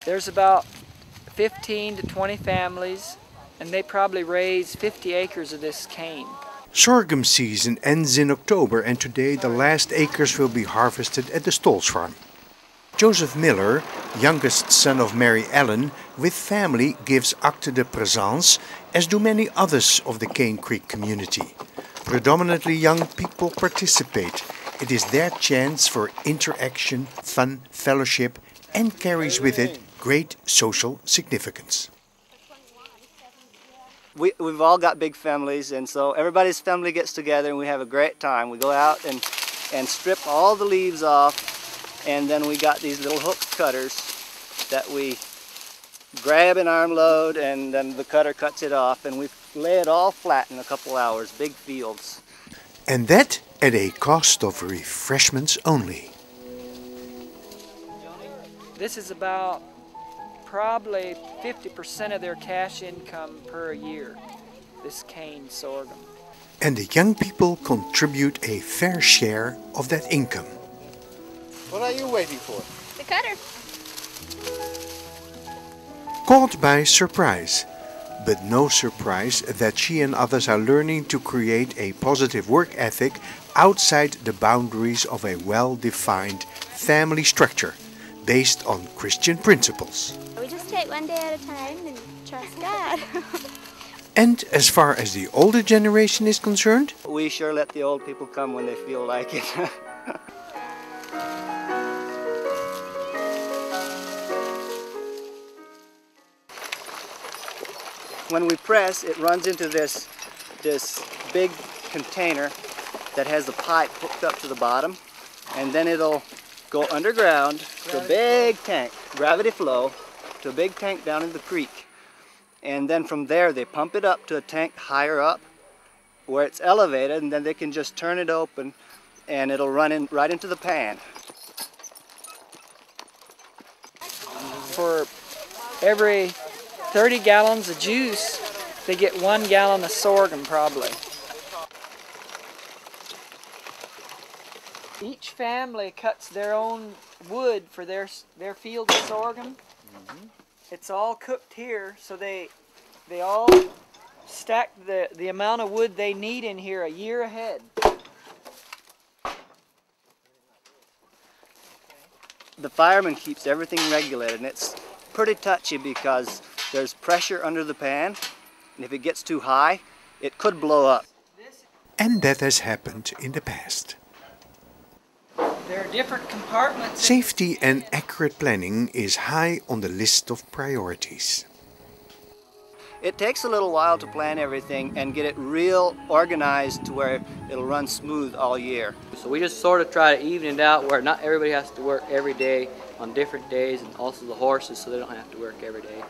There's about 15 to 20 families, and they probably raise 50 acres of this cane. Sorghum season ends in October, and today the last acres will be harvested at the Stolz farm. Joseph Miller, youngest son of Mary Ellen, with family gives acte de présence, as do many others of the Cane Creek community. Predominantly young people participate. It is their chance for interaction, fun, fellowship, and carries with it great social significance. We've all got big families, and so everybody's family gets together and we have a great time. We go out and strip all the leaves off, and then we got these little hook cutters that we grab an armload, and then the cutter cuts it off, and we lay it all flat in a couple hours, big fields. And that at a cost of refreshments only. This is about probably 50% of their cash income per year, this cane sorghum. And the young people contribute a fair share of that income. What are you waiting for? The cutter. Caught by surprise, but no surprise that she and others are learning to create a positive work ethic outside the boundaries of a well-defined family structure based on Christian principles. We just take one day at a time and trust God. And as far as the older generation is concerned, We sure let the old people come when they feel like it. When we press, it runs into this big container that has the pipe hooked up to the bottom, and then it'll go underground to a big tank, gravity flow, to a big tank down in the creek. And then from there they pump it up to a tank higher up where it's elevated, and then they can just turn it open and it'll run in right into the pan. For every 30 gallons of juice, they get 1 gallon of sorghum probably. Each family cuts their own wood for their field of sorghum. It's all cooked here, so they all stack the amount of wood they need in here a year ahead. The fireman keeps everything regulated, and it's pretty touchy because there's pressure under the pan, and if it gets too high, it could blow up. and that has happened in the past. There are different compartments. Safety and accurate planning is high on the list of priorities. It takes a little while to plan everything and get it real organized to where it'll run smooth all year. So we just sort of try to even it out where not everybody has to work every day on different days, and also the horses so they don't have to work every day.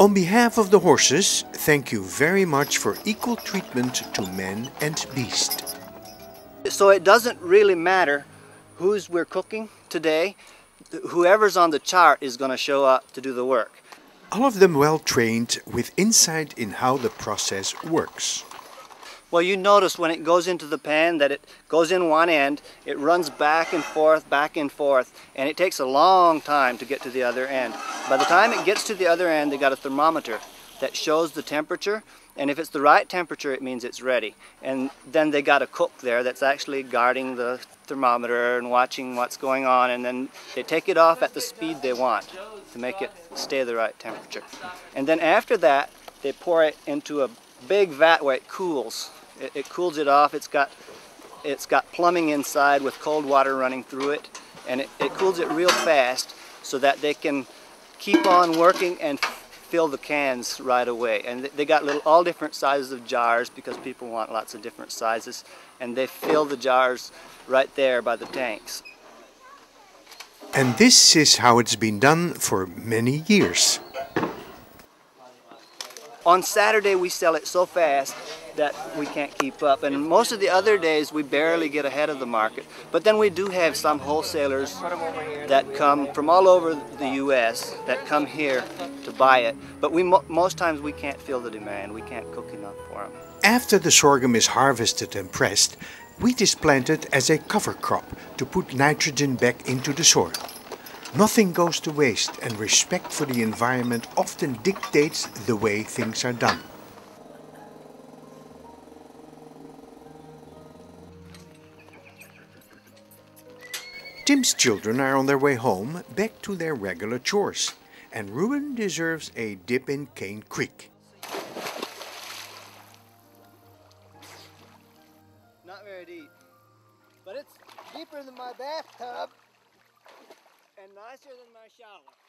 On behalf of the horses, thank you very much for equal treatment to man and beast. So it doesn't really matter who's we're cooking today. Whoever's on the chart is going to show up to do the work. All of them well trained with insight in how the process works. Well, you notice when it goes into the pan that it goes in one end, it runs back and forth, and it takes a long time to get to the other end. By the time it gets to the other end, they got a thermometer that shows the temperature, and if it's the right temperature, it means it's ready. And then they got a cook there that's actually guarding the thermometer and watching what's going on, and then they take it off at the speed they want to make it stay the right temperature. And then after that, they pour it into a big vat where it cools. It cools it off. It's got plumbing inside with cold water running through it, and it cools it real fast so that they can keep on working and fill the cans right away. And they got all different sizes of jars because people want lots of different sizes, and they fill the jars right there by the tanks. And this is how it's been done for many years. On Saturday we sell it so fast that we can't keep up, and most of the other days we barely get ahead of the market. But then we do have some wholesalers that come from all over the U.S. that come here to buy it, but most times we can't fill the demand. We can't cook enough for them. After the sorghum is harvested and pressed, wheat is planted as a cover crop to put nitrogen back into the soil. Nothing goes to waste, and respect for the environment often dictates the way things are done. Tim's children are on their way home, back to their regular chores, and Ruben deserves a dip in Cane Creek. Not very deep, but it's deeper than my bathtub and nicer than my shower.